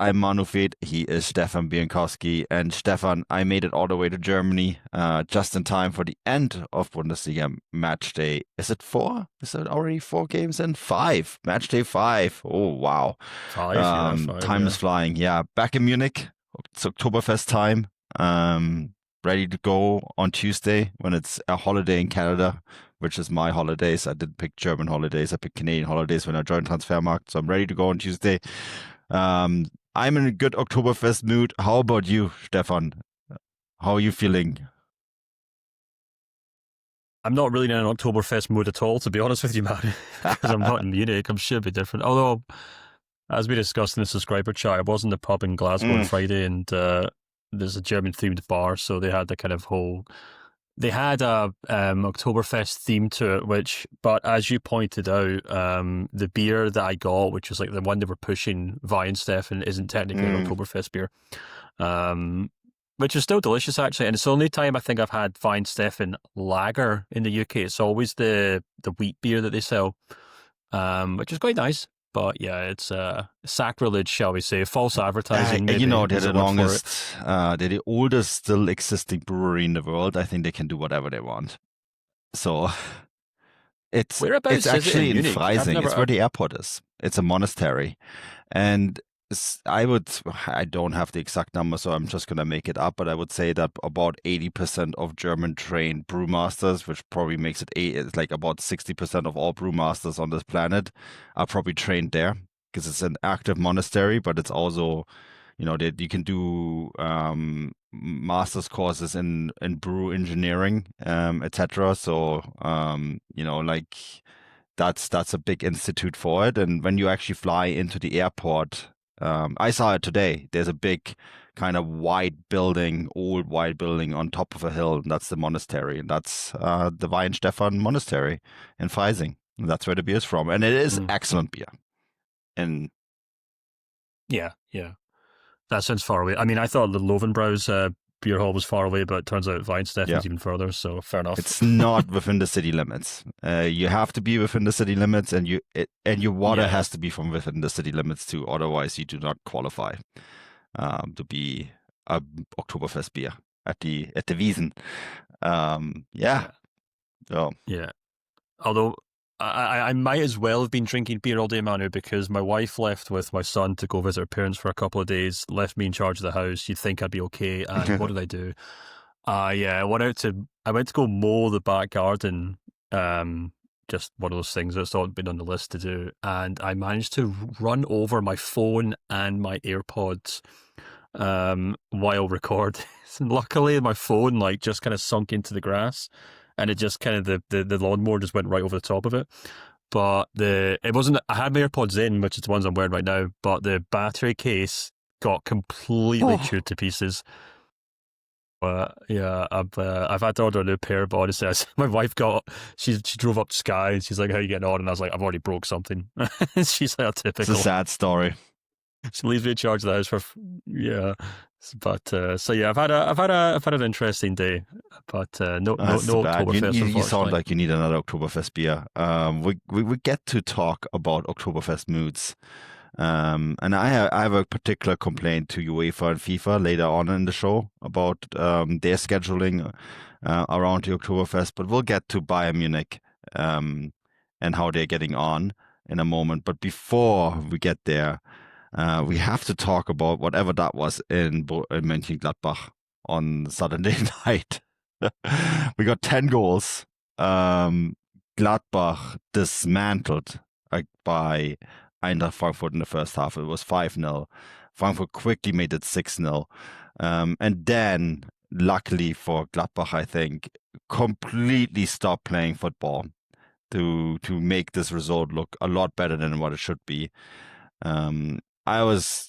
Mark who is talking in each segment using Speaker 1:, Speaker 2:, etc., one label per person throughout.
Speaker 1: I'm Manu. He is Stefan Bienkowski. And Stefan, I made it all the way to Germany just in time for the end of Bundesliga match day. Is it four? Is it already 4 games in? Five. Match day 5. Oh, wow.
Speaker 2: Five,
Speaker 1: time is flying. Yeah, back in Munich. It's Oktoberfest time. Ready to go on Tuesday when it's a holiday in Canada, which is my holidays. I didn't pick German holidays. I picked Canadian holidays when I joined Transfermarkt. So I'm ready to go on Tuesday. I'm in a good Oktoberfest mood. How about you, Stefan? How are you feeling?
Speaker 2: I'm not really in an Oktoberfest mood at all, to be honest with you, man, because I'm not in Munich. I'm sure it'd be different. Although, as we discussed in the subscriber chat, I was in the pub in Glasgow on Friday, and there's a German-themed bar, so they had the kind of whole... They had a Oktoberfest theme to it, but as you pointed out, the beer that I got, which was like the one they were pushing, Manu and Stefan, isn't technically an Oktoberfest beer, which is still delicious actually. And it's the only time I think I've had Manu and Stefan lager in the UK. It's always the wheat beer that they sell, which is quite nice. But yeah, it's sacrilege, shall we say, false advertising.
Speaker 1: They're the oldest still existing brewery in the world. I think they can do whatever they want. So it's actually in Freising. It's where the airport is. It's a monastery. And I don't have the exact number, so I'm just going to make it up, but I would say that about 80% of German trained brewmasters, which probably makes it's like about 60% of all brewmasters on this planet, are probably trained there because it's an active monastery, but it's also, you can do master's courses in brew engineering, etc. So, that's a big institute for it. And when you actually fly into the airport, I saw it today. There's a big kind of old white building on top of a hill, and that's the monastery. And that's the Manu and Stefan Monastery in Freising. And that's where the beer is from. And it is excellent beer. And
Speaker 2: yeah. That sounds far away. I mean, I thought the Lovenbrau's beer hall was far away, but it turns out Manu and Stefan's even further, so fair enough.
Speaker 1: It's not within the city limits. You have to be within the city limits, and your water has to be from within the city limits too. Otherwise, you do not qualify to be a Oktoberfest beer at the Wiesen. So.
Speaker 2: Yeah. Although I might as well have been drinking beer all day, Manu, because my wife left with my son to go visit her parents for a couple of days, left me in charge of the house. You'd think I'd be okay. And what did I do? I went to go mow the back garden. Just one of those things that's not been on the list to do. And I managed to run over my phone and my AirPods while recording. And luckily, my phone just kind of sunk into the grass. And it just kind of, the lawnmower just went right over the top of it. But it wasn't, I had my AirPods in, which is the ones I'm wearing right now, but the battery case got completely chewed to pieces. I've had to order a new pair, but honestly, my wife she drove up to Sky and she's like, how are you getting on? And I was like, I've already broke something. She's like, typical.
Speaker 1: It's a sad story.
Speaker 2: She leaves me in charge of the house But I've had an interesting day, but no Oktoberfest.
Speaker 1: You sound like you need another Oktoberfest beer. We get to talk about Oktoberfest moods, and I have a particular complaint to UEFA and FIFA later on in the show about their scheduling around the Oktoberfest. But we'll get to Bayern Munich and how they're getting on in a moment. But before we get there, we have to talk about whatever that was in Mönchengladbach on Saturday night. We got 10 goals. Gladbach dismantled by Eintracht Frankfurt in the first half. It was 5-0. Frankfurt quickly made it 6-0. And then, luckily for Gladbach, I think, completely stopped playing football to make this result look a lot better than what it should be. I was,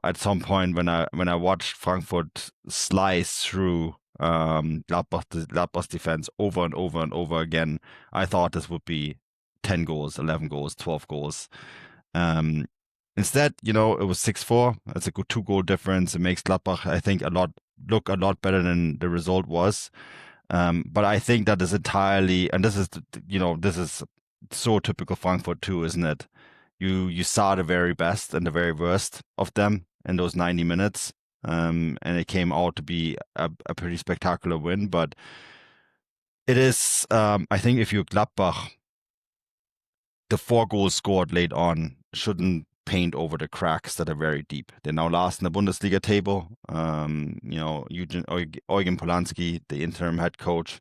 Speaker 1: at some point when I watched Frankfurt slice through Gladbach's defense over and over and over again, I thought this would be 10 goals, 11 goals, 12 goals. Instead, it was 6-4. It's a good 2-goal difference. It makes Gladbach, I think, look a lot better than the result was. But I think that is entirely, and this is so typical Frankfurt too, isn't it? You saw the very best and the very worst of them in those 90 minutes. And it came out to be a pretty spectacular win. But it is, I think if you're Gladbach, the 4 goals scored late on shouldn't paint over the cracks that are very deep. They're now last in the Bundesliga table. Eugen Polanski, the interim head coach,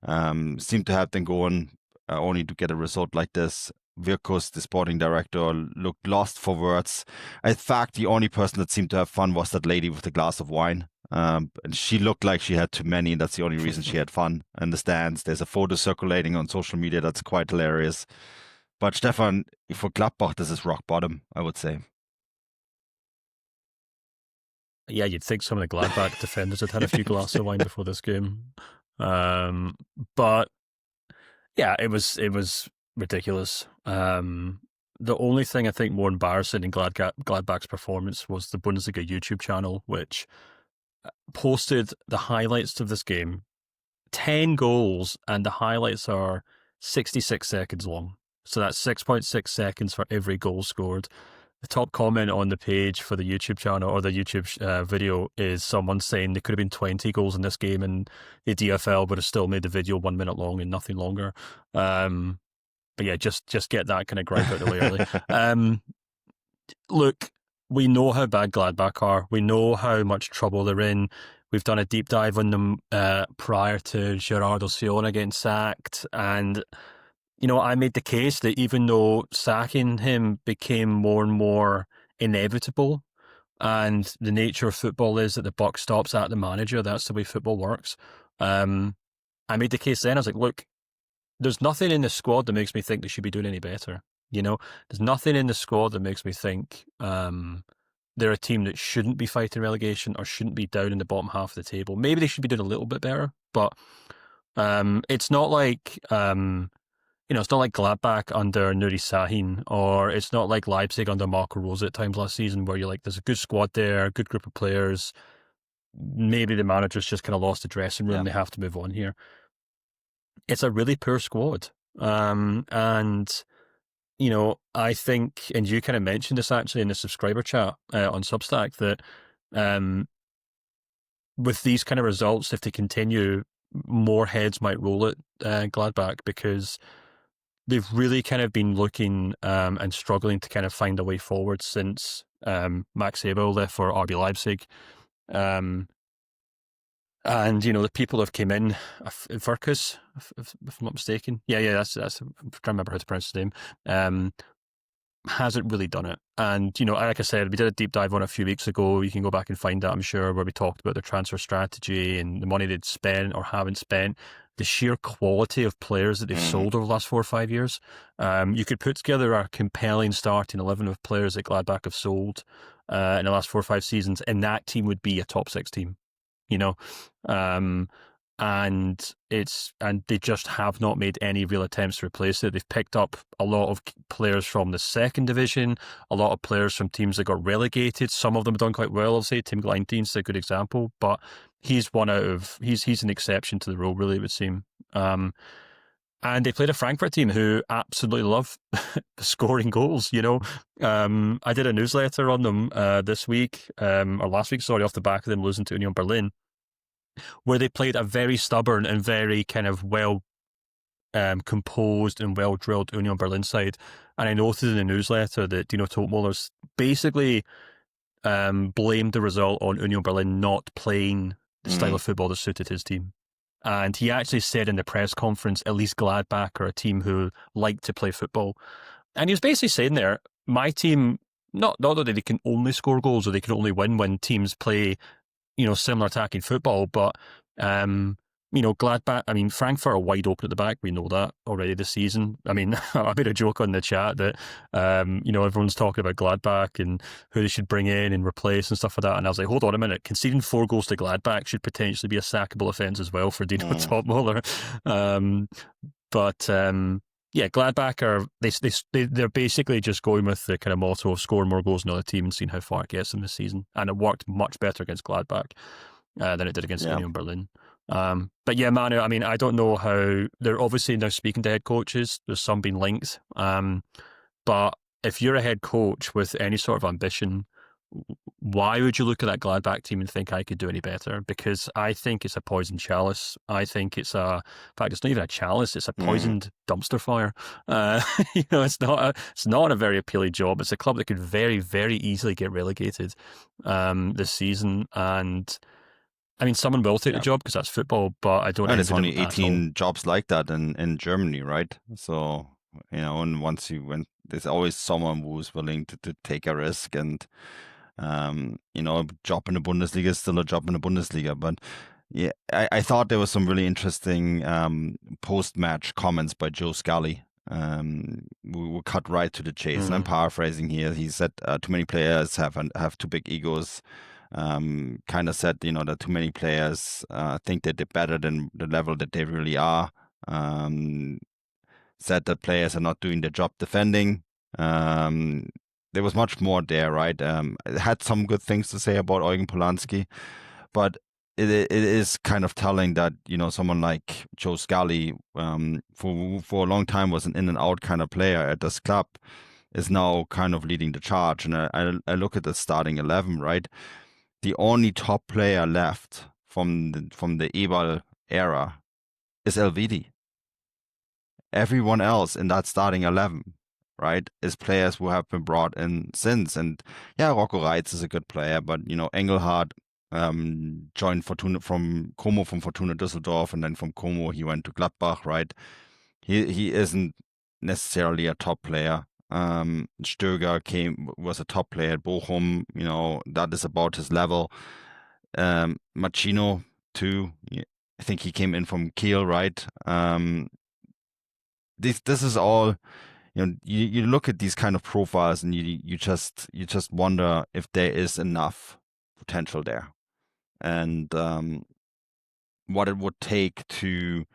Speaker 1: seemed to have them going only to get a result like this. Virkus, the sporting director, looked lost for words. In fact, the only person that seemed to have fun was that lady with the glass of wine. And she looked like she had too many, and that's the only reason she had fun in the stands. There's a photo circulating on social media that's quite hilarious. But Stefan, for Gladbach, this is rock bottom, I would say.
Speaker 2: Yeah, you'd think some of the Gladbach defenders had a few glasses of wine before this game. But yeah, it was ridiculous. The only thing I think more embarrassing in Gladbach's performance was the Bundesliga YouTube channel, which posted the highlights of this game, 10 goals, and the highlights are 66 seconds long. So that's 6.6 seconds for every goal scored. The top comment on the page for the YouTube channel or the YouTube video is someone saying there could have been 20 goals in this game and the DFL would have still made the video 1 minute long and nothing longer. But yeah, just get that kind of gripe out of the way early. Look, we know how bad Gladbach are. We know how much trouble they're in. We've done a deep dive on them prior to Gerardo Siona getting sacked. And, I made the case that even though sacking him became more and more inevitable, and the nature of football is that the buck stops at the manager, that's the way football works. I made the case then. I was like, look, there's nothing in the squad that makes me think they should be doing any better. There's nothing in the squad that makes me think they're a team that shouldn't be fighting relegation or shouldn't be down in the bottom half of the table. Maybe they should be doing a little bit better, but it's not like it's not like Gladbach under Nuri Sahin, or it's not like Leipzig under Marco Rose at times last season, where you're like, there's a good squad there, a good group of players. Maybe the manager's just kind of lost the dressing room. Yeah. They have to move on here. It's a really poor squad. And, I think, and you kind of mentioned this actually in the subscriber chat on Substack, that with these kind of results, if they continue, more heads might roll at Gladbach, because they've really kind of been looking and struggling to kind of find a way forward since Max Eberl left for RB Leipzig. And, the people that have came in, Virkus, if I'm not mistaken. Yeah, that's I'm trying to remember how to pronounce his name. Hasn't really done it. And, like I said, we did a deep dive on it a few weeks ago. You can go back and find that, I'm sure, where we talked about their transfer strategy and the money they'd spent or haven't spent, the sheer quality of players that they've sold over the last 4 or 5 years. You could put together a compelling starting 11 of players that Gladbach have sold in the last 4 or 5 seasons, and that team would be a top 6 team. And they just have not made any real attempts to replace it. They've picked up a lot of players from the second division, a lot of players from teams that got relegated. Some of them have done quite well, I'll say. Tim Gleinstein's a good example, but he's an exception to the rule, really, it would seem. And they played a Frankfurt team who absolutely love scoring goals, I did a newsletter on them this week, or last week, sorry, off the back of them losing to Union Berlin, where they played a very stubborn and very kind of well composed and well-drilled Union Berlin side. And I noted in the newsletter that Dino Topmoller's basically blamed the result on Union Berlin not playing the style of football that suited his team. And he actually said in the press conference, at least Gladbach are a team who like to play football. And he was basically saying there, my team, not that they can only score goals or they can only win when teams play, similar attacking football, but, Gladbach, Frankfurt are wide open at the back. We know that already this season. I made a joke on the chat that, everyone's talking about Gladbach and who they should bring in and replace and stuff like that. And I was like, hold on a minute. Conceding 4 goals to Gladbach should potentially be a sackable offence as well for Dino Topmoller. Yeah, Gladbach they're basically just going with the kind of motto of scoring more goals than the other team and seeing how far it gets them this season. And it worked much better against Gladbach than it did against Union Berlin. But yeah, Manu, I don't know how they're obviously now speaking to head coaches. There's some being linked. But if you're a head coach with any sort of ambition, why would you look at that Gladbach team and think I could do any better? Because I think it's a poisoned chalice. I think in fact, it's not even a chalice. It's a poisoned dumpster fire. It's not a very appealing job. It's a club that could very, very easily get relegated this season. And I mean, someone will take the job because that's football, but I don't.
Speaker 1: And it's only 18 jobs like that in Germany, right? So, and once you went, there's always someone who's willing to take a risk, and a job in the Bundesliga is still a job in the Bundesliga. But yeah, I thought there was some really interesting post-match comments by Joe Scully. We will cut right to the chase, and I'm paraphrasing here. He said too many players have too big egos. Kind of said, that too many players think that they're better than the level that they really are. Said that players are not doing their job defending. There was much more there, right? It had some good things to say about Eugen Polanski, but it is kind of telling that, someone like Joe Scully, for a long time was an in and out kind of player at this club, is now kind of leading the charge. And I look at the starting 11, right? The only top player left from the Eberl era is Elvedi. Everyone else in that starting 11, right, is players who have been brought in since. And yeah, Rocco Reitz is a good player, but Engelhardt joined Fortuna from Fortuna Düsseldorf, and then from Como he went to Gladbach, right? He isn't necessarily a top player. Stöger was a top player at Bochum, that is about his level. Machino too, I think he came in from Kiel, right? This is all, you look at these kind of profiles and you just wonder if there is enough potential there, and what it would take to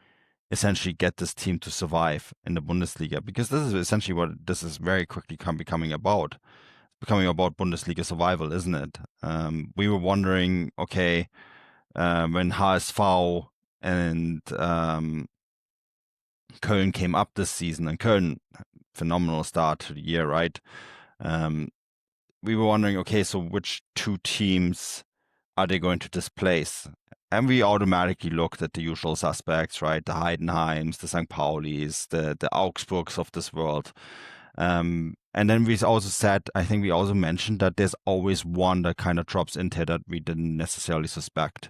Speaker 1: essentially get this team to survive in the Bundesliga, because this is essentially what this is very quickly becoming about. It's becoming about Bundesliga survival, isn't it? We were wondering, okay, when HSV and Köln came up this season, and Köln, phenomenal start to the year, right? We were wondering, okay, so which two teams are they going to displace? And we automatically looked at the usual suspects, right? The Heidenheims, the St. Paulis, the Augsburgs of this world. And then we also said, I think we also mentioned that there's always one that kind of drops into that we didn't necessarily suspect.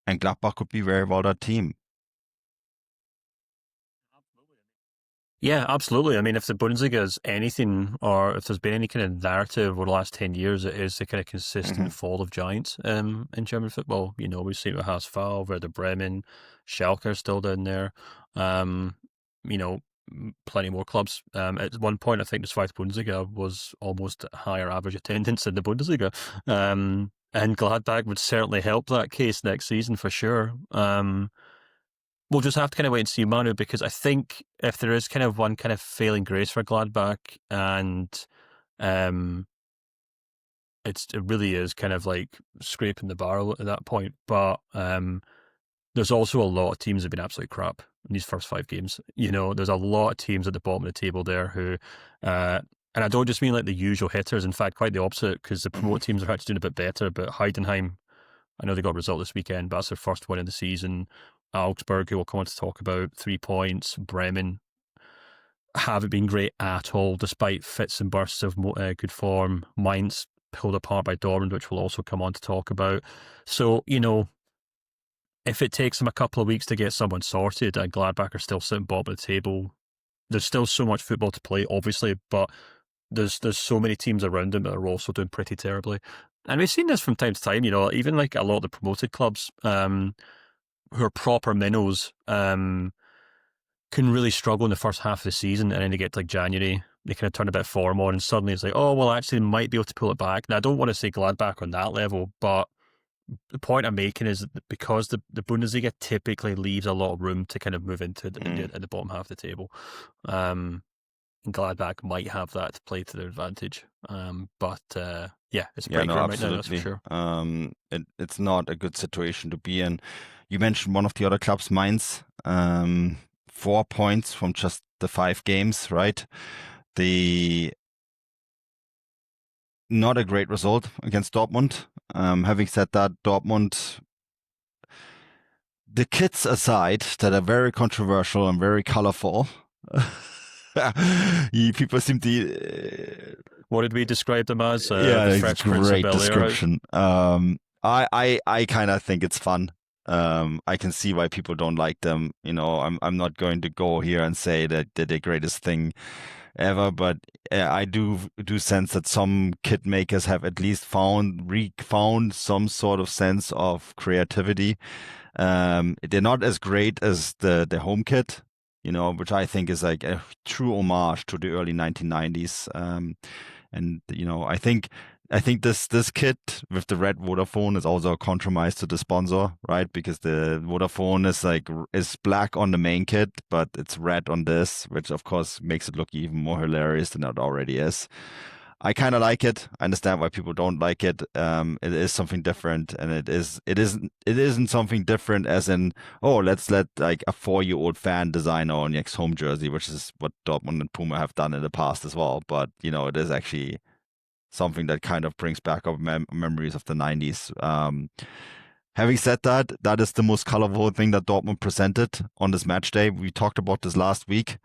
Speaker 1: And Gladbach could be very well that team.
Speaker 2: Yeah, absolutely. I mean, if the Bundesliga is anything, or if there's been any kind of narrative over the last 10 years, it is the kind of consistent fall of giants in German football. We've seen it with HSV, Werder Bremen, Schalke are still down there. Plenty more clubs. At one point, I think the Zweite Bundesliga was almost higher average attendance in the Bundesliga. And Gladbach would certainly help that case next season for sure. We'll just have to kind of wait and see, Manu, because I think if there is kind of one kind of failing grace for Gladbach, and it really is kind of like scraping the barrel at that point. But there's also a lot of teams that have been absolutely crap in these first 5 games. There's a lot of teams at the bottom of the table there who, and I don't just mean like the usual hitters. In fact, quite the opposite, because the promoted teams are actually doing a bit better. But Heidenheim, I know they got a result this weekend, but that's their first win of the season. Augsburg, who we'll come on to talk about, 3 points. Bremen haven't been great at all, despite fits and bursts of good form. Mainz pulled apart by Dortmund, which we'll also come on to talk about. So, if it takes them a couple of weeks to get someone sorted, and Gladbach are still sitting bottom of the table, there's still so much football to play, obviously, but there's so many teams around them that are also doing pretty terribly. And we've seen this from time to time, even like a lot of the promoted clubs, who are proper minnows, can really struggle in the first half of the season, and then they get to like January, they kind of turn a bit of form on, and suddenly it's like, oh, well, actually, they might be able to pull it back. Now, I don't want to say Gladbach on that level, but the point I'm making is that because the Bundesliga typically leaves a lot of room to kind of move into the bottom half of the table, and Gladbach might have that to play to their advantage. But it's a break right now, that's for sure.
Speaker 1: It's not a good situation to be in. You mentioned one of the other clubs, Mainz, 4 points from just the 5 games, right? not a great result against Dortmund. Having said that, Dortmund, the kits aside that are very controversial and very colorful, people seem to.
Speaker 2: What did we describe them as?
Speaker 1: It's a great description. I kind of think it's fun. I can see why people don't like them. I'm not going to go here and say that they're the greatest thing ever, but I do sense that some kit makers have at least found some sort of sense of creativity. They're not as great as the home kit, which I think is like a true homage to the early 1990s. And I think this kit with the red Vodafone is also a compromise to the sponsor, right? Because the Vodafone is black on the main kit, but it's red on this, which of course makes it look even more hilarious than it already is. I kind of like it. I understand why people don't like it. It is something different, and it isn't something different as in, oh, let's let like a 4-year-old fan design our next home jersey, which is what Dortmund and Puma have done in the past as well. But it is actually something that kind of brings back up memories of the 90s. Having said that, that is the most colorful thing that Dortmund presented on this match day. We talked about this last week.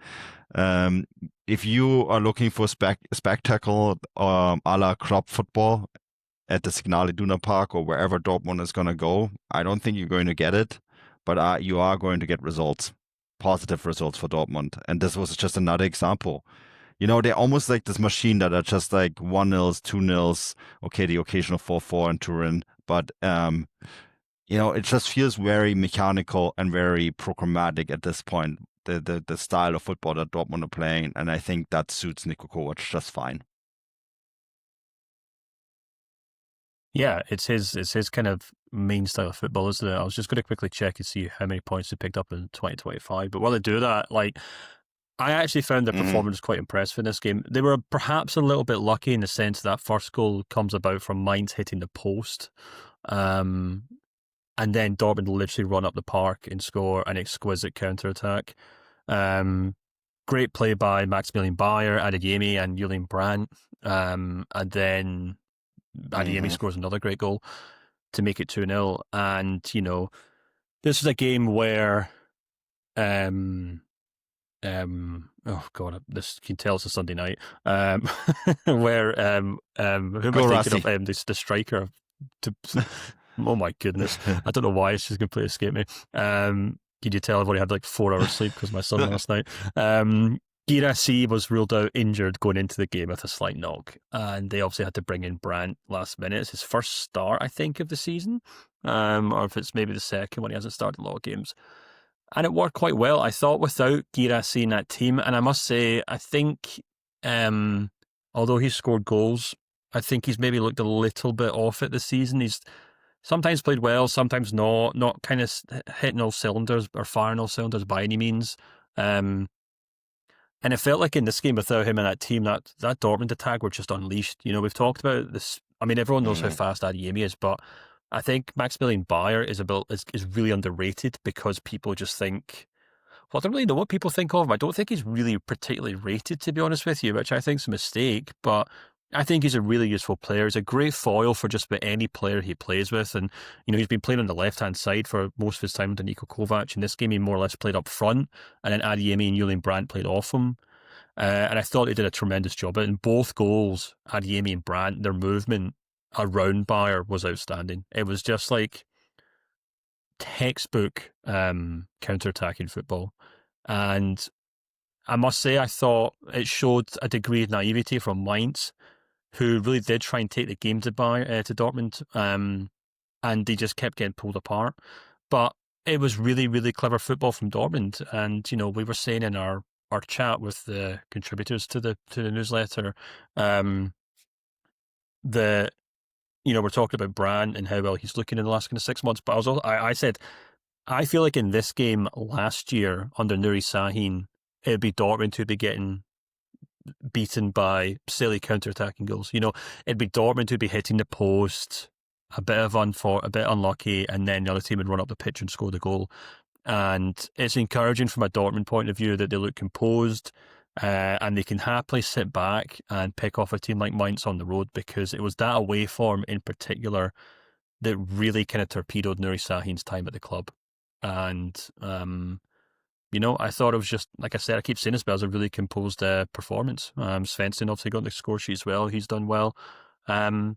Speaker 1: If you are looking for spectacle a la club football at the Signal Iduna Park or wherever Dortmund is going to go, I don't think you're going to get it, but you are going to get results, positive results for Dortmund. And this was just another example. They're almost like this machine that are just like 1-0s, 2-0s, okay, the occasional 4-4 in Turin, but it just feels very mechanical and very programmatic at this point, the style of football that Dortmund are playing, and I think that suits Niko Kovac just fine.
Speaker 2: Yeah, it's his kind of main style of football, isn't it? I was just going to quickly check and see how many points he picked up in 2025, but while I do that, I actually found their performance quite impressive in this game. They were perhaps a little bit lucky in the sense that first goal comes about from Mainz hitting the post. And then Dortmund literally run up the park and score an exquisite counter-attack. Great play by Maximilian Bayer, Adeyemi and Julian Brandt. And then Adeyemi scores another great goal to make it 2-0. And, this is a game where... oh god, this you can tell it's a Sunday night. Where who am I thinking of? The striker. Oh my goodness, I don't know why it's just completely escaped me. Can you tell I've only had like 4 hours sleep because my son last night. Guirassy was ruled out injured going into the game with a slight knock, and they obviously had to bring in Brandt last minute. It's his first start, I think, of the season, or if it's maybe the second one. He hasn't started a lot of games. And it worked quite well, I thought, without Guirassy in that team. And I must say, I think, although he's scored goals, I think he's maybe looked a little bit off it this season. He's sometimes played well, sometimes not kind of hitting all cylinders or firing all cylinders by any means. And it felt like in this game, without him in that team, that Dortmund attack were just unleashed. We've talked about this. I mean, everyone knows how fast Adeyemi is, but I think Maximilian Bayer is really underrated because people just think, well, I don't really know what people think of him. I don't think he's really particularly rated, to be honest with you, which I think is a mistake, but I think he's a really useful player. He's a great foil for just about any player he plays with, and he's been playing on the left-hand side for most of his time under Niko Kovac. In this game, he more or less played up front, and then Adeyemi and Julian Brandt played off him. And I thought they did a tremendous job. In both goals, Adeyemi and Brandt, their movement around Bayer was outstanding. It was just like textbook counter-attacking football. And I must say, I thought it showed a degree of naivety from Mainz, who really did try and take the game to Dortmund, and they just kept getting pulled apart. But it was really, really clever football from Dortmund. And, we were saying in our chat with the contributors to the newsletter, we're talking about Brandt and how well he's looking in the last kind of 6 months. But I said, I feel like in this game last year under Nuri Sahin, it'd be Dortmund who'd be getting beaten by silly counter-attacking goals. It'd be Dortmund who'd be hitting the post, a bit unlucky, and then the other team would run up the pitch and score the goal. And it's encouraging from a Dortmund point of view that they look composed. And they can happily sit back and pick off a team like Mainz on the road, because it was that away form in particular that really kind of torpedoed Nuri Sahin's time at the club. And, I thought it was just, like I said, I keep saying this, but it was a really composed performance. Svensson obviously got the score sheet as well. He's done well. I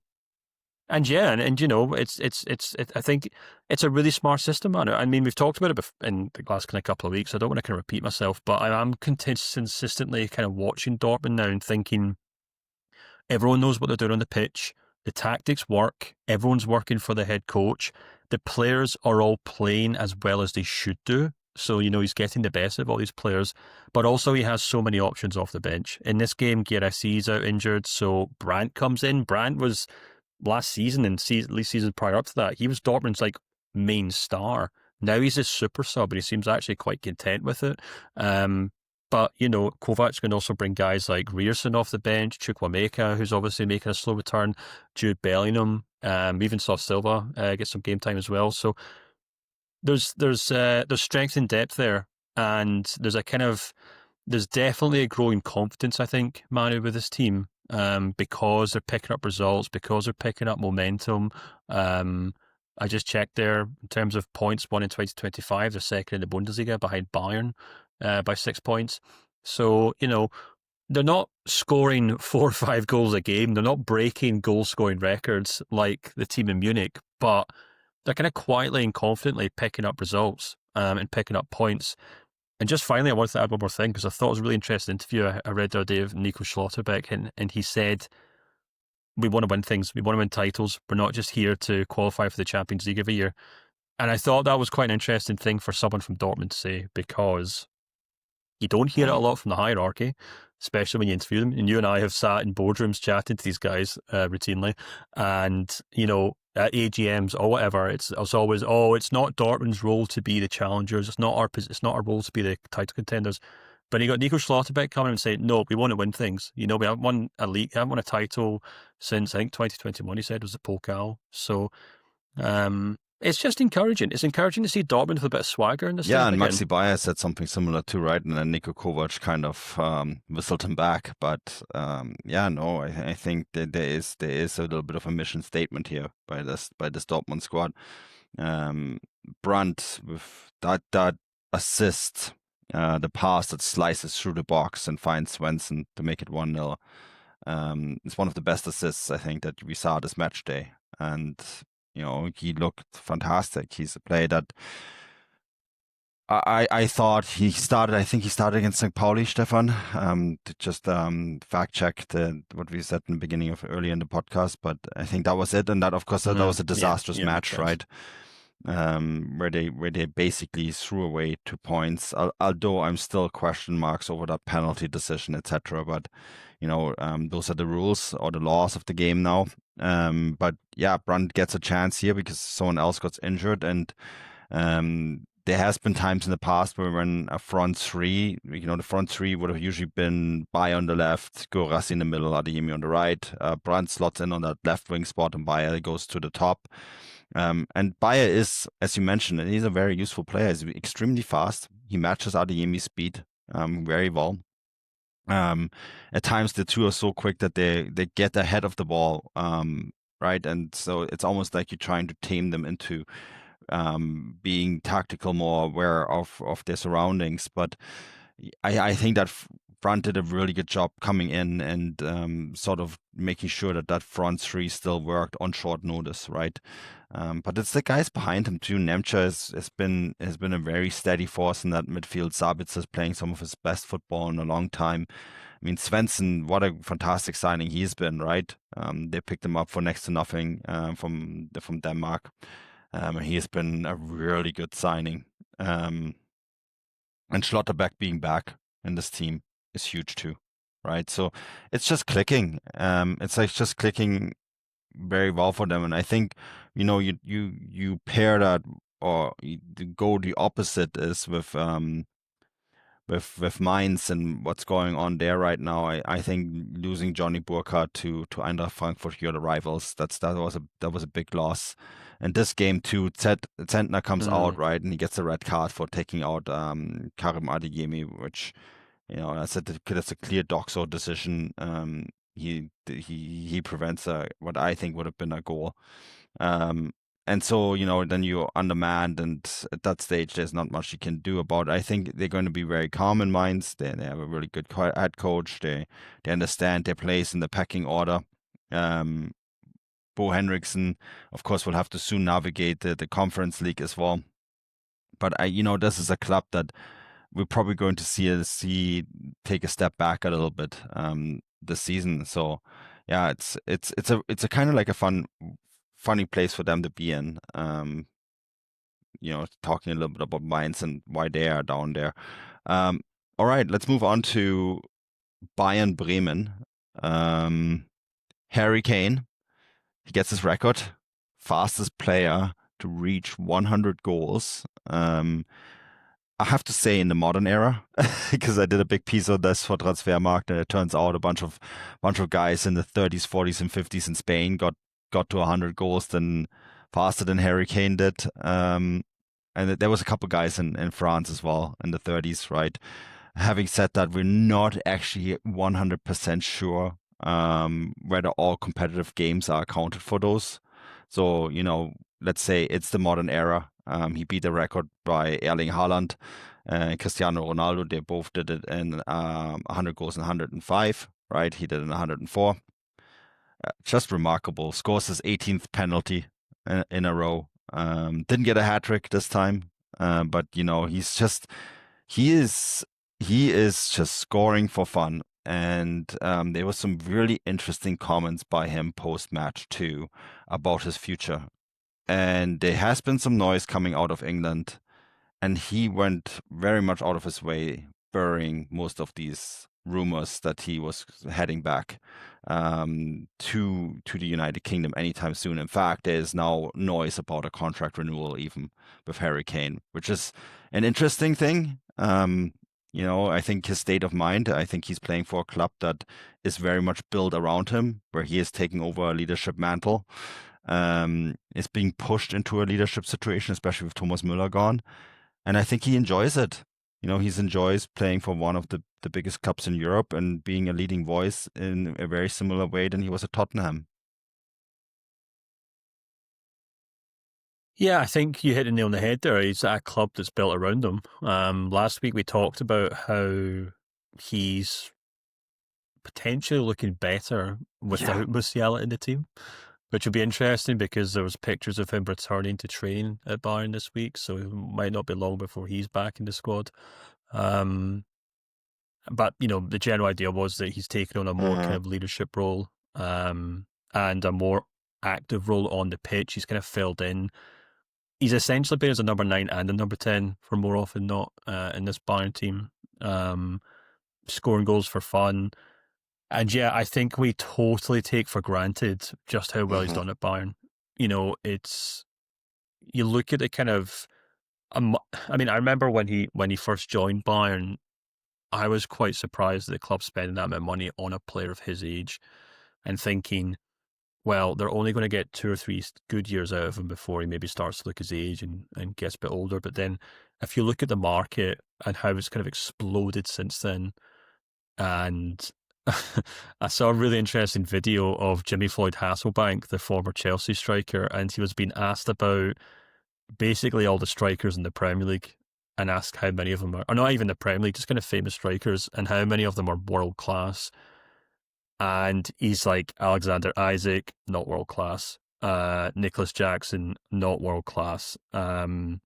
Speaker 2: think it's a really smart system, man. I mean, we've talked about it in the last kind of couple of weeks. I don't want to kind of repeat myself, but I am consistently kind of watching Dortmund now and thinking everyone knows what they're doing on the pitch. The tactics work. Everyone's working for the head coach. The players are all playing as well as they should do. So, he's getting the best of all these players, but also he has so many options off the bench. In this game, Guirassy out injured, so Brandt comes in. Brandt was last season and at least season prior up to that, he was Dortmund's main star. Now he's a super sub, and he seems actually quite content with it. But, Kovac can also bring guys like Ryerson off the bench, Chukwuemeka, who's obviously making a slow return, Jude Bellingham, even saw Silva get some game time as well. So there's strength and depth there, and there's definitely a growing confidence, I think, Manu, with this team, because they're picking up results, because they're picking up momentum. I just checked there in terms of points won in 2025, they're second in the Bundesliga behind Bayern by 6 points. So, they're not scoring 4 or 5 goals a game. They're not breaking goal scoring records like the team in Munich, but they're kind of quietly and confidently picking up results and picking up points. And just finally, I wanted to add one more thing, because I thought it was a really interesting interview I read the other day of Nico Schlotterbeck, and he said, we want to win things. We want to win titles. We're not just here to qualify for the Champions League every year. And I thought that was quite an interesting thing for someone from Dortmund to say, because you don't hear it a lot from the hierarchy, especially when you interview them. And you and I have sat in boardrooms chatting to these guys routinely. And, at AGMs or whatever, it's always, it's not Dortmund's role to be the challengers. It's not our role to be the title contenders. But you got Nico Schlotterbeck coming and saying, no, we want to win things. We haven't won a league, haven't won a title since, I think, 2021, he said, was the Pokal. So, it's just encouraging. It's encouraging to see Dortmund with a bit of swagger in this.
Speaker 1: Yeah, and Maxi Bayer said something similar too, right? And then Niko Kovac kind of whistled him back. But I think that there is a little bit of a mission statement here by this Dortmund squad. Brandt with that assist, the pass that slices through the box and finds Svensson to make it 1-0. It's one of the best assists, I think, that we saw this match day. And he looked fantastic. He's a player that I thought he started. I think he started against St. Pauli, Stefan. To just fact check what we said in the beginning of earlier in the podcast, but I think that was it. And that, of course, that was a disastrous match, right? Where they basically threw away 2 points. Although I'm still question marks over that penalty decision, etc. But those are the rules or the laws of the game now. But yeah, Brandt gets a chance here because someone else got injured, and there has been times in the past where when a front three, the front three would have usually been Bayer on the left, Guirassy in the middle, Adeyemi on the right. Brandt slots in on that left wing spot, and Bayer goes to the top. And Bayer is, as you mentioned, he's a very useful player. He's extremely fast. He matches Adeyemi's speed very well. At times the two are so quick that they get ahead of the ball, right? And so it's almost like you're trying to tame them into being tactical, more aware of their surroundings. But I think that Brandt did a really good job coming in and sort of making sure that front three still worked on short notice, right? But it's the guys behind him too. Nemcha has been a very steady force in that midfield. Sabitzer is playing some of his best football in a long time. I mean, Svensson, what a fantastic signing he's been, right? They picked him up for next to nothing from Denmark. He has been a really good signing. And Schlotterbeck being back in this team is huge too, right? So it's just clicking. It's like just clicking very well for them. And I think, you pair that, or you go the opposite is with Mainz and what's going on there right now. I think losing Johnny Burkhardt to Eintracht Frankfurt, here, the rivals, that was a big loss. And this game too, Zentner comes out, right, and he gets a red card for taking out Karim Adeyemi, which I said that's a clear Doxo decision. He prevents what I think would have been a goal. And so, then you're undermanned, and at that stage, there's not much you can do about it. I think they're going to be very calm in Mainz. They have a really good head coach. They understand their place in the pecking order. Bo Henriksen, of course, will have to soon navigate the Conference League as well. But this is a club that we're probably going to see take a step back a little bit this season. So yeah, it's a kind of like a funny place for them to be in. Talking a little bit about Mainz and why they are down there. All right, let's move on to Bayern Bremen. Harry Kane, he gets his record, fastest player to reach 100 goals. I have to say in the modern era, because I did a big piece on this for Transfermarkt, and it turns out a bunch of guys in the 30s, 40s, and 50s in Spain got to 100 goals faster than Harry Kane did. And there was a couple guys in France as well in the 30s, right? Having said that, we're not actually 100% sure whether all competitive games are accounted for those. So, let's say it's the modern era. He beat the record by Erling Haaland and Cristiano Ronaldo. They both did it in 100 goals in 105, right? He did it in 104. Just remarkable. Scores his 18th penalty in a row. Didn't get a hat trick this time, but he is just scoring for fun. And there was some really interesting comments by him post-match too about his future. And there has been some noise coming out of England, and he went very much out of his way burying most of these rumors that he was heading back to the United Kingdom anytime soon. In fact, there is now noise about a contract renewal even with Harry Kane, which is an interesting thing. I think his state of mind, I think he's playing for a club that is very much built around him, where he is taking over a leadership mantle. Is being pushed into a leadership situation, especially with Thomas Müller gone. And I think he enjoys it. He enjoys playing for one of the biggest clubs in Europe and being a leading voice in a very similar way than he was at Tottenham.
Speaker 2: Yeah, I think you hit the nail on the head there. He's at a club that's built around him. Last week we talked about how he's potentially looking better without Musiala in the team, which would be interesting because there was pictures of him returning to training at Bayern this week, so it might not be long before he's back in the squad. But, the general idea was that he's taken on a more kind of leadership role and a more active role on the pitch. He's kind of filled in. He's essentially been as a number 9 and a number 10 for more often not in this Bayern team, scoring goals for fun. And yeah, I think we totally take for granted just how well he's done at Bayern. You look at it kind of, I remember when he first joined Bayern, I was quite surprised that the club spending that amount of money on a player of his age and thinking, well, they're only going to get 2 or 3 good years out of him before he maybe starts to look his age and gets a bit older. But then if you look at the market and how it's kind of exploded since then, and I saw a really interesting video of Jimmy Floyd Hasselbank, the former Chelsea striker, and he was being asked about basically all the strikers in the Premier League and asked how many of them are, or not even the Premier League, just kind of famous strikers, and how many of them are world class. And he's like, Alexander Isak, not world class. Nicholas Jackson, not world class. And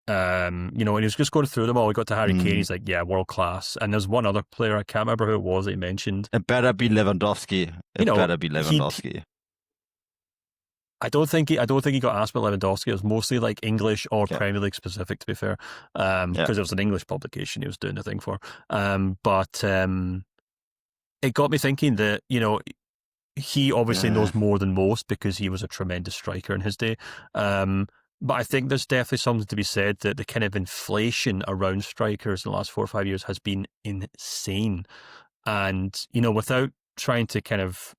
Speaker 2: he was just going through them all. We got to Harry Kane. He's like, yeah, world class. And there's one other player, I can't remember who it was that he mentioned.
Speaker 1: It better be Lewandowski.
Speaker 2: I don't think he got asked about Lewandowski. It was mostly like English or Premier League specific, to be fair, because it was an English publication he was doing the thing for. But it got me thinking that, he obviously knows more than most because he was a tremendous striker in his day. But I think there's definitely something to be said that the kind of inflation around strikers in the last 4 or 5 years has been insane. And, without trying to kind of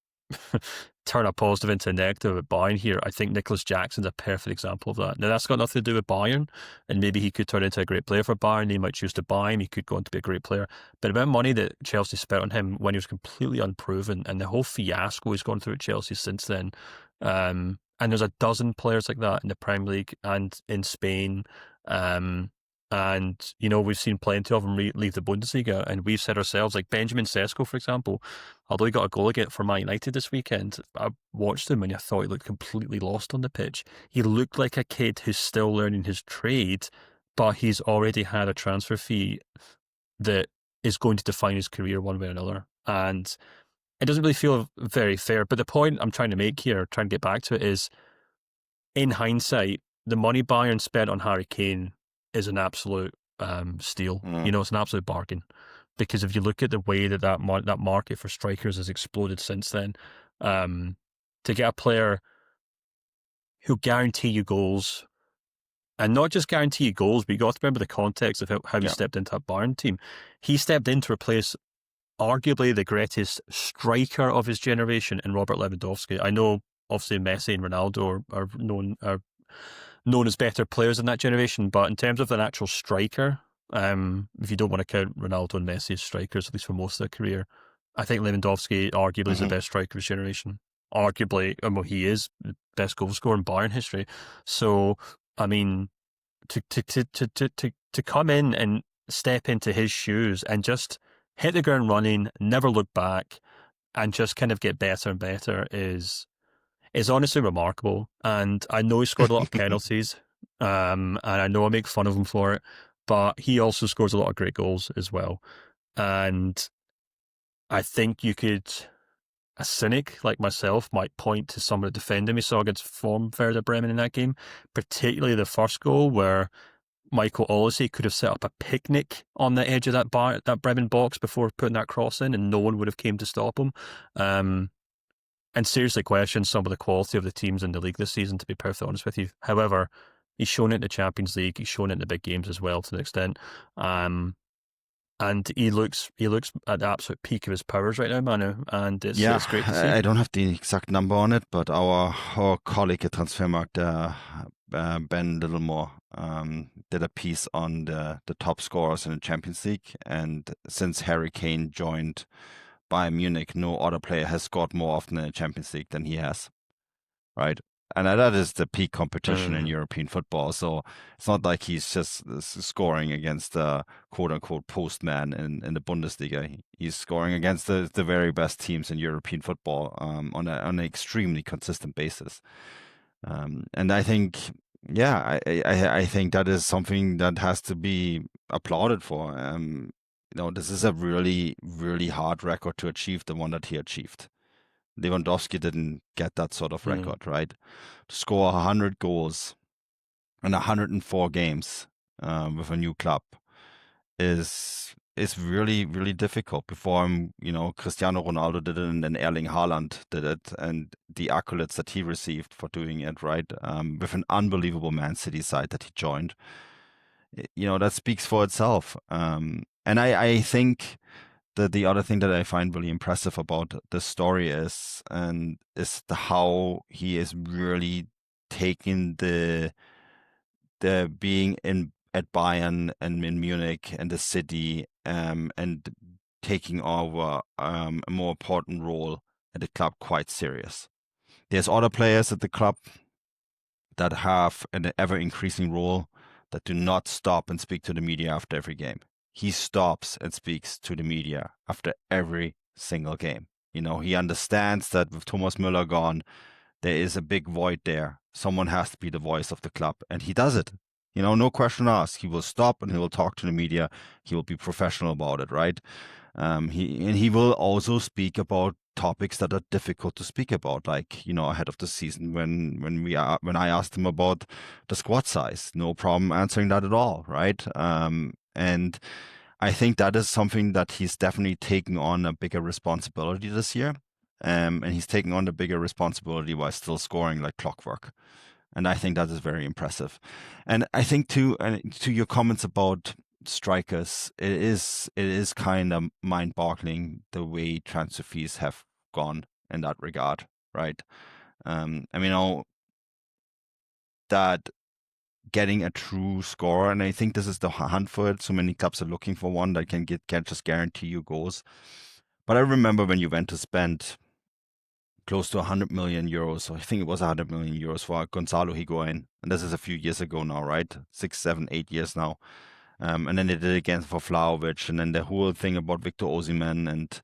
Speaker 2: turn a positive into a negative at Bayern here. I think Nicholas Jackson's a perfect example of that. Now, that's got nothing to do with Bayern, and maybe he could turn into a great player for Bayern. They might choose to buy him. He could go on to be a great player. But the amount of money that Chelsea spent on him when he was completely unproven, and the whole fiasco he's gone through at Chelsea since then, and there's a dozen players like that in the Premier League and in Spain. And, we've seen plenty of them leave the Bundesliga, and we've said ourselves, like Benjamin Sesko, for example, although he got a goal again for Man United this weekend, I watched him and I thought he looked completely lost on the pitch. He looked like a kid who's still learning his trade, but he's already had a transfer fee that is going to define his career one way or another. And it doesn't really feel very fair. But the point I'm trying to make here, trying to get back to it, is in hindsight, the money Bayern spent on Harry Kane is an absolute steal. It's an absolute bargain, because if you look at the way that market for strikers has exploded since then, to get a player who'll guarantee you goals, and not just guarantee you goals, but you got to remember the context of how he stepped into that Bayern team. He stepped in to replace arguably the greatest striker of his generation in Robert Lewandowski. I know obviously Messi and Ronaldo are known as better players in that generation, but in terms of an actual striker, if you don't want to count Ronaldo and Messi as strikers, at least for most of their career, I think Lewandowski arguably is the best striker of his generation. Arguably, he is the best goal scorer in Bayern history. So, I mean, to come in and step into his shoes and just hit the ground running, never look back, and just kind of get better and better is honestly remarkable. And I know he scored a lot of penalties, and I know I make fun of him for it, but he also scores a lot of great goals as well. And I think a cynic like myself might point to some of the defending we saw against Werder Bremen in that game, particularly the first goal where Michael Olise could have set up a picnic on the edge of that Bremen box before putting that cross in, and no one would have came to stop him. And seriously question some of the quality of the teams in the league this season, to be perfectly honest with you. However, he's shown it in the Champions League. He's shown it in the big games as well to an extent. And he looks at the absolute peak of his powers right now, Manu. And it's great to see.
Speaker 1: I don't have the exact number on it, but our colleague at Transfermarkt, Ben Littlemore, did a piece on the top scorers in the Champions League. And since Harry Kane joined Bayern Munich, no other player has scored more often in the Champions League than he has, right? And that is the peak competition in European football. So it's not like he's just scoring against the quote-unquote postman in the Bundesliga. He's scoring against the very best teams in European football on an extremely consistent basis. And I think, I think that is something that has to be applauded for. This is a really, really hard record to achieve, the one that he achieved. Lewandowski didn't get that sort of record, right? To score 100 goals in 104 games with a new club is really, really difficult. Before him, Cristiano Ronaldo did it, and then Erling Haaland did it, and the accolades that he received for doing it, right? With an unbelievable Man City side that he joined. That speaks for itself. And I think that the other thing that I find really impressive about this story is how he is really taking the being at Bayern and in Munich and the city, and taking over a more important role at the club quite serious. There's other players at the club that have an ever increasing role that do not stop and speak to the media after every game. He stops and speaks to the media after every single game. He understands that with Thomas Müller gone, there is a big void there. Someone has to be the voice of the club, and he does it. No question asked. He will stop and he will talk to the media. He will be professional about it, right? He will also speak about topics that are difficult to speak about, like ahead of the season when I asked him about the squad size. No problem answering that at all, right? And I think that is something that he's definitely taking on a bigger responsibility this year. And he's taking on the bigger responsibility while still scoring like clockwork. And I think that is very impressive. And I think to your comments about strikers, it is kind of mind-boggling the way transfer fees have gone in that regard, right? That getting a true scorer, and I think this is the hunt for it. So many clubs are looking for one that can just guarantee you goals. But I remember when Juventus spent close to 100 million euros, so I think it was 100 million euros for Gonzalo Higuain, and this is a few years ago now, right? 6, 7, 8 years now. And then they did it again for Vlahovic, and then the whole thing about Victor Osimhen, and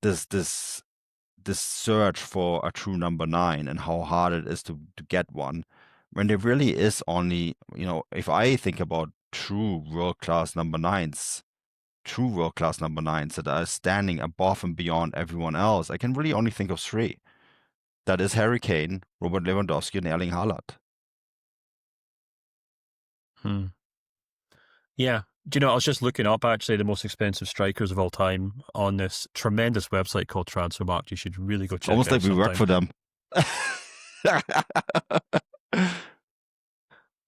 Speaker 1: this search for a true number 9 and how hard it is to get one, when there really is only, if I think about true world-class number 9s that are standing above and beyond everyone else, I can really only think of 3. That is Harry Kane, Robert Lewandowski, and Erling Haaland.
Speaker 2: Yeah. Do you know, I was just looking up actually the most expensive strikers of all time on this tremendous website called Transfermarkt. You should really go check it out.
Speaker 1: Almost like we work for them.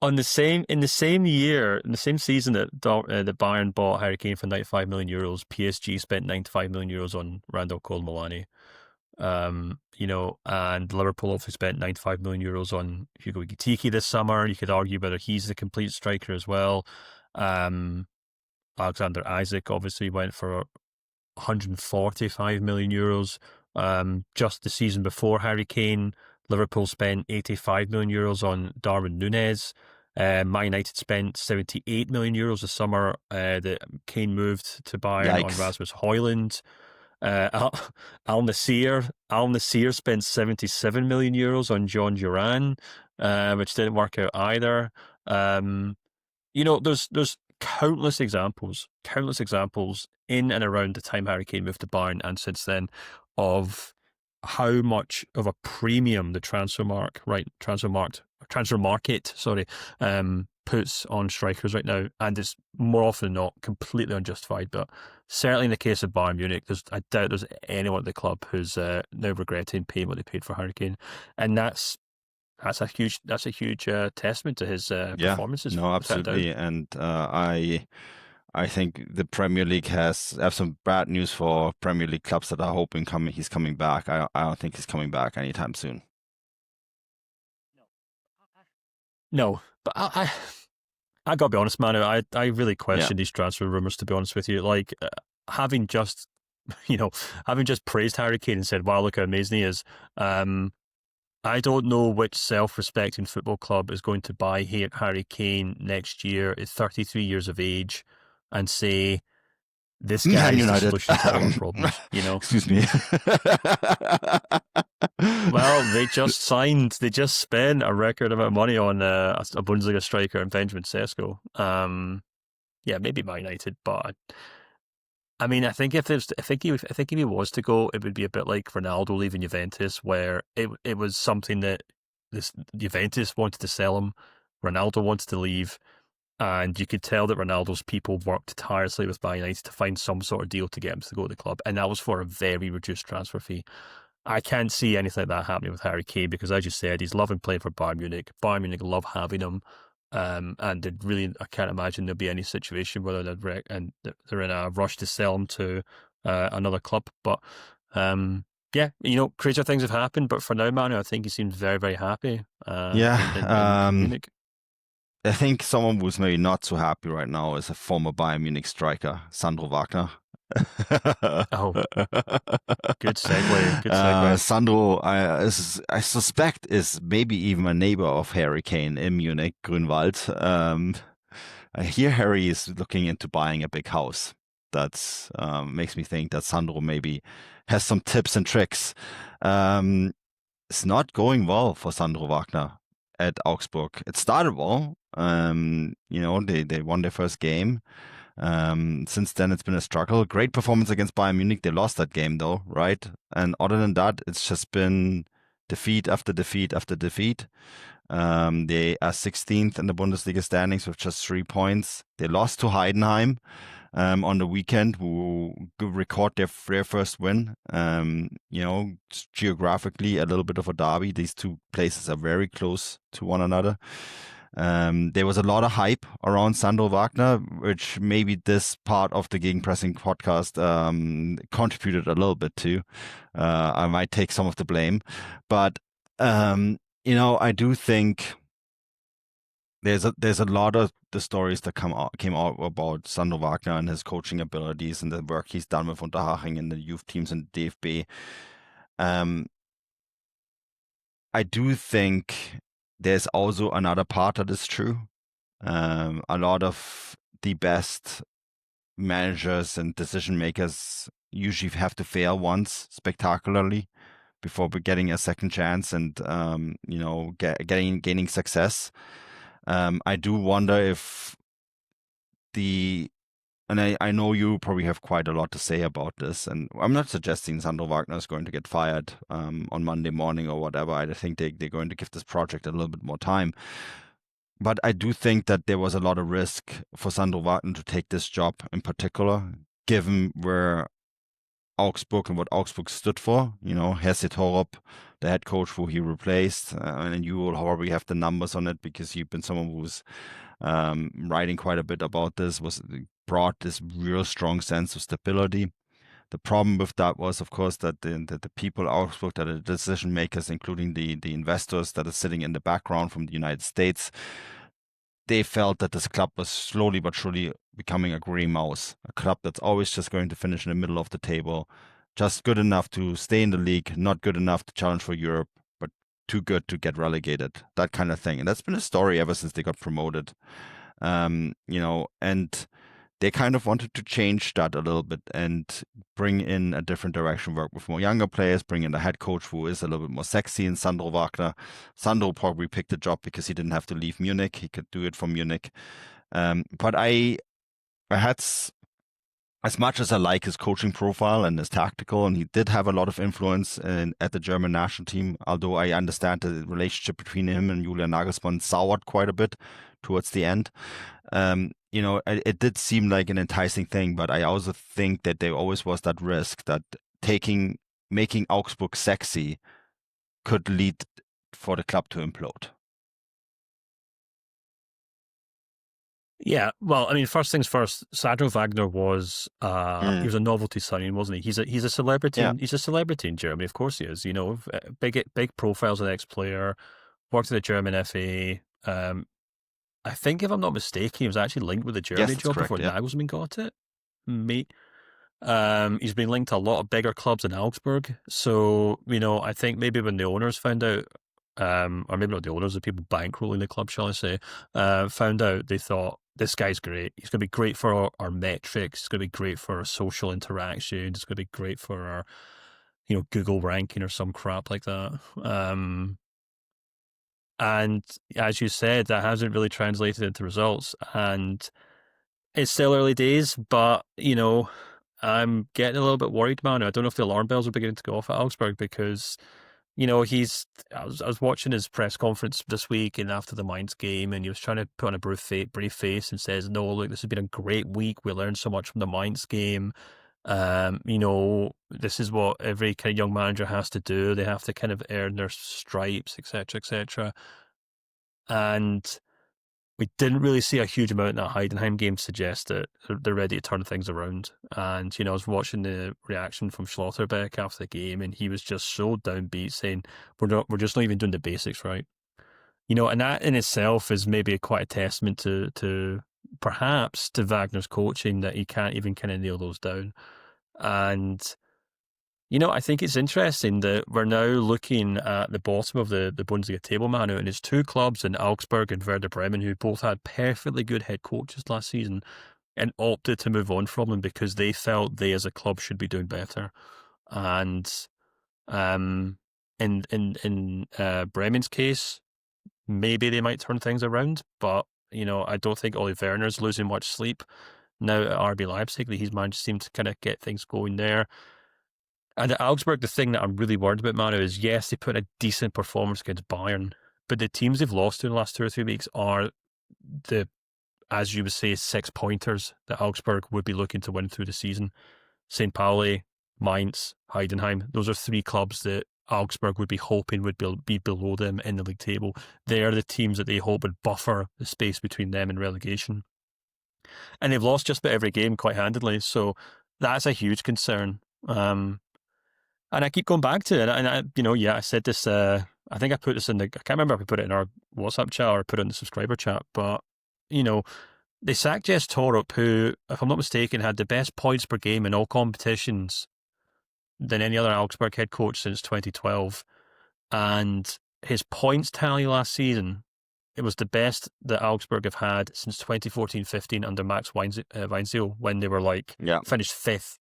Speaker 2: In the same year, in the same season that Bayern bought Harry Kane for 95 million euros, PSG spent 95 million euros on Randall Cole Mullany. And Liverpool obviously spent 95 million euros on Hugo Ekitike this summer. You could argue whether he's the complete striker as well. Alexander Isaac obviously went for 145 million euros. Just the season before Harry Kane, Liverpool spent 85 million euros on Darwin Núñez. Man United spent 78 million euros this summer that Kane moved to Bayern on Rasmus Højlund. Al Nassr spent 77 million euros on John Duran, which didn't work out either. There's countless examples in and around the time Harry Kane moved to Bayern and since then of how much of a premium the transfer market, puts on strikers right now, and it's more often than not completely unjustified. But certainly in the case of Bayern Munich, I doubt there's anyone at the club who's now regretting paying what they paid for Harry Kane, and that's a huge testament to his performances.
Speaker 1: No, absolutely, and I think the Premier League have some bad news for Premier League clubs that are hoping he's coming back. I don't think he's coming back anytime soon.
Speaker 2: No, but I gotta be honest, Manu. I really question these transfer rumors. To be honest with you, like having just praised Harry Kane and said, "Wow, look how amazing he is." I don't know which self-respecting football club is going to buy Harry Kane next year at 33 years of age and say, this guy is the solution to our problems.
Speaker 1: Excuse me.
Speaker 2: Well, they just spent a record amount of money on a Bundesliga striker and Benjamin Sesko. Maybe Man United, but I mean, I think if he was to go, it would be a bit like Ronaldo leaving Juventus, where it was something that Juventus wanted to sell him, Ronaldo wanted to leave, and you could tell that Ronaldo's people worked tirelessly with Man United to find some sort of deal to get him to go to the club, and that was for a very reduced transfer fee. I can't see anything like that happening with Harry Kane because, as you said, he's loving playing for Bayern Munich. Bayern Munich love having him. And I can't imagine there'll be any situation where they're in a rush to sell him to another club. But crazier things have happened. But for now, Manu, I think he seems very, very happy. In Munich.
Speaker 1: I think someone who's maybe not so happy right now is a former Bayern Munich striker, Sandro Wagner.
Speaker 2: Oh, good segue.
Speaker 1: Sandro, I suspect, is maybe even a neighbor of Harry Kane in Munich, Grünwald. I hear Harry is looking into buying a big house. That makes me think that Sandro maybe has some tips and tricks. It's not going well for Sandro Wagner at Augsburg. It started well. They won their first game. Since then, it's been a struggle. Great performance against Bayern Munich. They lost that game, though, right? And other than that, it's just been defeat after defeat after defeat. They are 16th in the Bundesliga standings with just 3 points. They lost to Heidenheim on the weekend, who record their first win. Geographically, a little bit of a derby. These two places are very close to one another. There was a lot of hype around Sandro Wagner, which maybe this part of the Gegenpressing podcast contributed a little bit to. I might take some of the blame, but I do think there's a lot of the stories that came out about Sandro Wagner and his coaching abilities and the work he's done with Unterhaching and the youth teams and DFB. I do think there's also another part that is true. A lot of the best managers and decision makers usually have to fail once spectacularly before getting a second chance and gaining success. I do wonder if I know you probably have quite a lot to say about this, and I'm not suggesting Sandro Wagner is going to get fired on Monday morning or whatever. I think they're going to give this project a little bit more time. But I do think that there was a lot of risk for Sandro Wagner to take this job in particular, given where Augsburg and what Augsburg stood for. Hesse Torup, the head coach who he replaced, and you will probably have the numbers on it because you've been someone who's writing quite a bit about this, brought this real strong sense of stability. The problem with that was, of course, that the people Augsburg, that the decision makers, including the investors that are sitting in the background from the United States, they felt that this club was slowly but surely becoming a gray mouse, a club that's always just going to finish in the middle of the table, just good enough to stay in the league, not good enough to challenge for Europe, but too good to get relegated, that kind of thing. And that's been a story ever since they got promoted. And they kind of wanted to change that a little bit and bring in a different direction, work with more younger players, bring in a head coach who is a little bit more sexy in Sandro Wagner. Sandro probably picked the job because he didn't have to leave Munich. He could do it from Munich. But I had, as much as I like his coaching profile and his tactical, and he did have a lot of influence at the German national team, although I understand the relationship between him and Julian Nagelsmann soured quite a bit towards the end. It did seem like an enticing thing, but I also think that there always was that risk that making Augsburg sexy could lead for the club to implode.
Speaker 2: Yeah, well, I mean, first things first, Sandro Wagner was he was a novelty signing, wasn't he? He's a celebrity. Yeah. He's a celebrity in Germany, of course he is. Big profile as an ex-player, worked at the German FA. I think, if I'm not mistaken, he was actually linked with the Germany job before Nagelsmann got it. He's been linked to a lot of bigger clubs in Augsburg. So, I think maybe when the owners found out, or maybe not the owners, the people bankrolling the club, shall I say, found out, they thought, this guy's great. He's going to be great for our metrics. It's going to be great for our social interaction. It's going to be great for our, Google ranking or some crap like that. And as you said, that hasn't really translated into results. And it's still early days, but, I'm getting a little bit worried, man. I don't know if the alarm bells are beginning to go off at Augsburg because, I was watching his press conference this week and after the Mainz game, and he was trying to put on a brief face and says, no, look, this has been a great week. We learned so much from the Mainz game. This is what every kind of young manager has to do. They have to kind of earn their stripes, etc., etc. And we didn't really see a huge amount in that Heidenheim game suggest that they're ready to turn things around. And, I was watching the reaction from Schlotterbeck after the game, and he was just so downbeat, saying, we're just not even doing the basics right. And that in itself is maybe quite a testament to perhaps to Wagner's coaching, that he can't even kind of nail those down. And, I think it's interesting that we're now looking at the bottom of the Bundesliga table, Manu, and it's two clubs in Augsburg and Werder Bremen who both had perfectly good head coaches last season and opted to move on from them because they felt they as a club should be doing better. And in Bremen's case, maybe they might turn things around, but I don't think Ole Werner's losing much sleep now at RB Leipzig. He's managed to kind of get things going there. And at Augsburg, the thing that I'm really worried about, Manu, is yes, they put a decent performance against Bayern, but the teams they've lost to in the last 2 or 3 weeks are the, as you would say, 6-pointers that Augsburg would be looking to win through the season. St. Pauli, Mainz, Heidenheim, those are 3 clubs that Augsburg would be hoping would be below them in the league table. They're the teams that they hope would buffer the space between them and relegation. And they've lost just about every game quite handedly, so that's a huge concern. And I keep going back to it, and I said this. I think I put this in I can't remember if we put it in our WhatsApp chat or put it in the subscriber chat, but they sacked Jess Torup, who, if I'm not mistaken, had the best points per game in all competitions than any other Augsburg head coach since 2012. And his points tally last season, it was the best that Augsburg have had since 2014-15 under Max Weinziel, when they were finished 5th.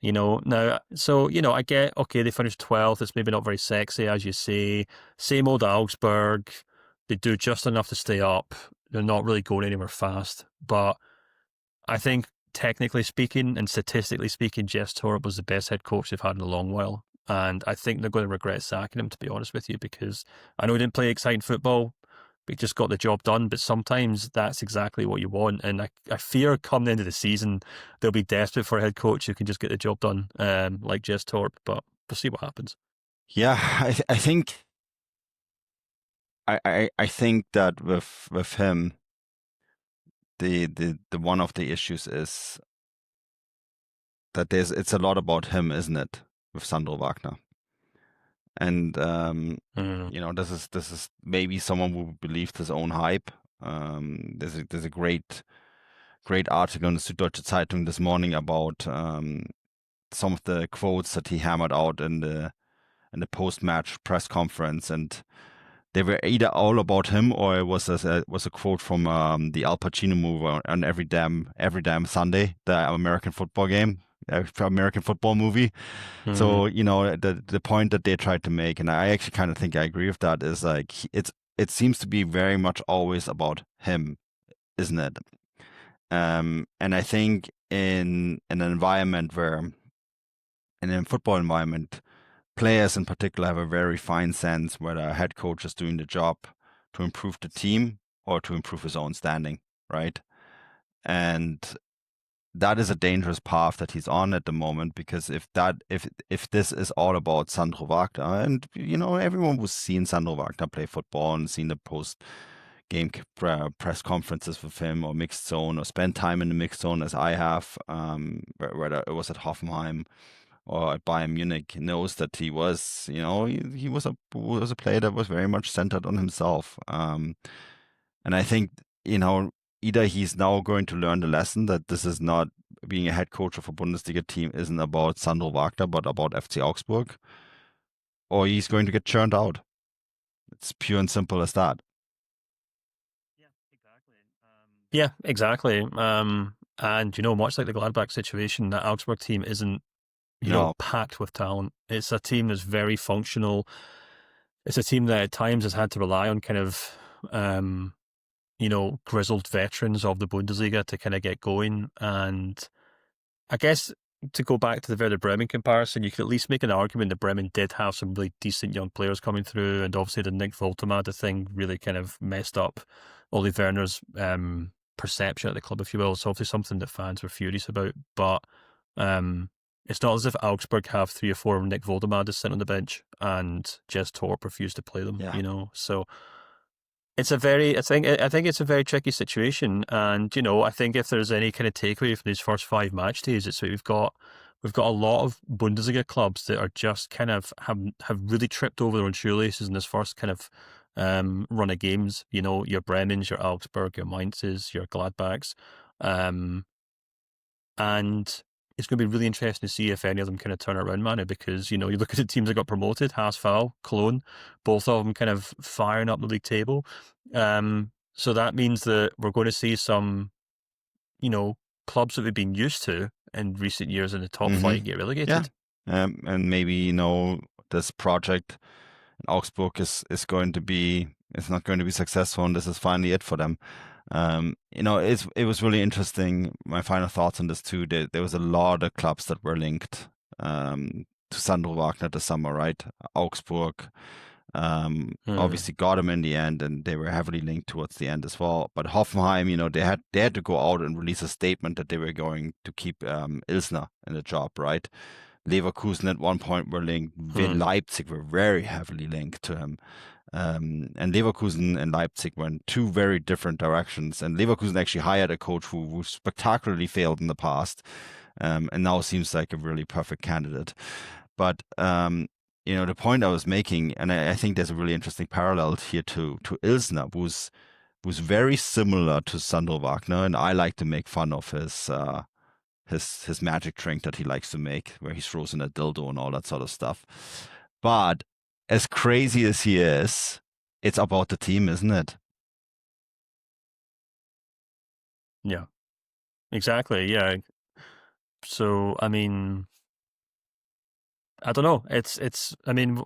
Speaker 2: Now, so, I get, okay, they finished 12th. It's maybe not very sexy, as you say. Same old Augsburg. They do just enough to stay up. They're not really going anywhere fast. But I think, technically speaking and statistically speaking, Jess Torup was the best head coach they've had in a long while. And I think they're going to regret sacking him, to be honest with you, because I know he didn't play exciting football, but he just got the job done. But sometimes that's exactly what you want. And I fear come the end of the season, they'll be desperate for a head coach who can just get the job done, like Jess Torup. But we'll see what happens.
Speaker 1: Yeah, I think I think that with him, the one of the issues is that it's a lot about him, isn't it, with Sandro Wagner? And this is maybe someone who believes his own hype. There's a great article in the Süddeutsche Zeitung this morning about some of the quotes that he hammered out in the post-match press conference, and they were either all about him, or it was a quote from the Al Pacino movie on Every Damn Sunday, the American football movie. Mm-hmm. So the point that they tried to make, and I actually kind of think I agree with that, is like it seems to be very much always about him, isn't it? And I think in an environment in a football environment, players in particular have a very fine sense whether a head coach is doing the job to improve the team or to improve his own standing, right? And that is a dangerous path that he's on at the moment, because if this is all about Sandro Wagner, and everyone who's seen Sandro Wagner play football and seen the post-game press conferences with him, or mixed zone, or spend time in the mixed zone as I have, whether it was at Hoffenheim or at Bayern Munich, knows that he was, he was a player that was very much centered on himself. And I think, either he's now going to learn the lesson that this is not, being a head coach of a Bundesliga team isn't about Sandro Wagner, but about FC Augsburg, or he's going to get churned out. It's pure and simple as that.
Speaker 2: Yeah, exactly. And, much like the Gladbach situation, that Augsburg team isn't, packed with talent. It's a team that's very functional. It's a team that at times has had to rely on kind of, grizzled veterans of the Bundesliga to kind of get going. And I guess to go back to the Werder Bremen comparison, you could at least make an argument that Bremen did have some really decent young players coming through, and obviously the Nick Woltemade thing really kind of messed up Ole Werner's perception at the club, if you will. It's obviously something that fans were furious about, but it's not as if Augsburg have 3 or 4 Nick Woltemades sitting on the bench and Jess Torup refused to play them, So it's I think it's a very tricky situation. And, I think if there's any kind of takeaway from these first 5 match days, it's that we've got a lot of Bundesliga clubs that are just kind of have really tripped over their own shoelaces in this first kind of run of games. Your Bremens, your Augsburg, your Mainzes, your Gladbachs. And it's going to be really interesting to see if any of them kind of turn around, Manu, because, you look at the teams that got promoted, Haas-Vau, Cologne, both of them kind of firing up the league table. So that means that we're going to see some, clubs that we've been used to in recent years in the top flight get relegated.
Speaker 1: Yeah. And maybe, this project in Augsburg is going to be, it's not going to be successful, and this is finally it for them. It was really interesting. My final thoughts on this too. There was a lot of clubs that were linked to Sandro Wagner this summer, right? Augsburg obviously got him in the end, and they were heavily linked towards the end as well. But Hoffenheim, they had to go out and release a statement that they were going to keep Ilsner in the job, right? Leverkusen at one point were linked. Leipzig were very heavily linked to him. And Leverkusen and Leipzig went two very different directions. And Leverkusen actually hired a coach who spectacularly failed in the past, and now seems like a really perfect candidate. But the point I was making, and I think there's a really interesting parallel here to Ilsner, who's very similar to Sandro Wagner, and I like to make fun of his magic drink that he likes to make, where he throws in a dildo and all that sort of stuff. But as crazy as he is, it's about the team, isn't it?
Speaker 2: Yeah, exactly. Yeah. So, I mean, I don't know. I mean,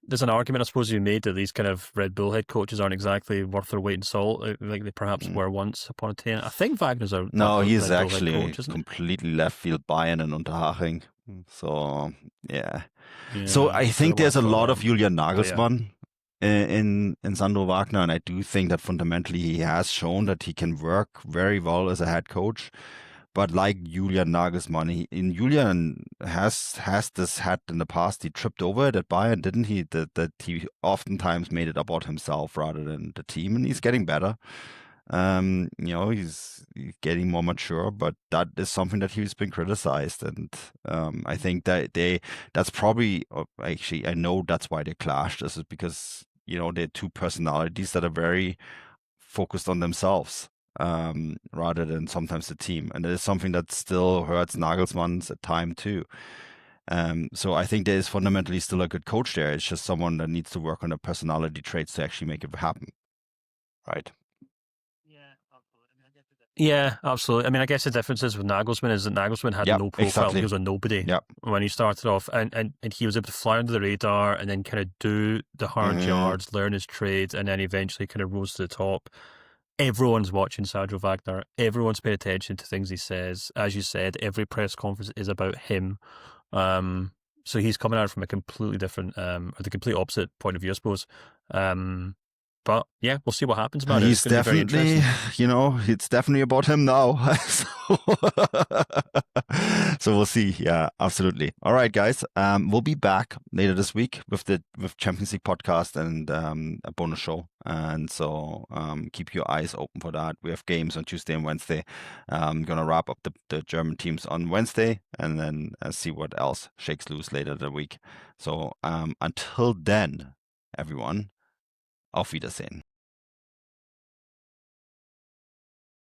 Speaker 2: there's an argument, I suppose, you made that these kind of Red Bull head coaches aren't exactly worth their weight in salt, like they perhaps were once upon a time. I think Wagner's a
Speaker 1: no, he's
Speaker 2: Red
Speaker 1: actually
Speaker 2: Bull head coach,
Speaker 1: completely left field Bayern and Unterhaching. So yeah. So I think there's a lot of Julian Nagelsmann in Sandro Wagner, and I do think that fundamentally he has shown that he can work very well as a head coach. But like Julian Nagelsmann, Julian has this hat in the past. He tripped over it at Bayern, didn't he? That he oftentimes made it about himself rather than the team, and he's getting better. He's getting more mature, but that is something that he's been criticized, and I think that that's probably actually, I know that's why they clashed. This is because they're two personalities that are very focused on themselves. Rather than sometimes the team. And it is something that still hurts Nagelsmann's at time too. So I think there is fundamentally still a good coach there. It's just someone that needs to work on the personality traits to actually make it happen. Right?
Speaker 2: Yeah, absolutely. I mean, I guess the difference is with Nagelsmann is that Nagelsmann had no profile. Exactly. He was a nobody when he started off, and he was able to fly under the radar and then kind of do the hard yards, learn his trade, and then eventually kind of rose to the top. Everyone's watching Sandro Wagner. Everyone's paying attention to things he says. As you said, every press conference is about him. So he's coming out from a completely different, or the complete opposite point of view, I suppose. But yeah, we'll see what happens, man.
Speaker 1: He's definitely, it's definitely about him now. So we'll see. Yeah, absolutely. All right, guys. We'll be back later this week with Champions League podcast and a bonus show. And so keep your eyes open for that. We have games on Tuesday and Wednesday. I'm going to wrap up the German teams on Wednesday and then see what else shakes loose later the week. So until then, everyone, auf Wiedersehen.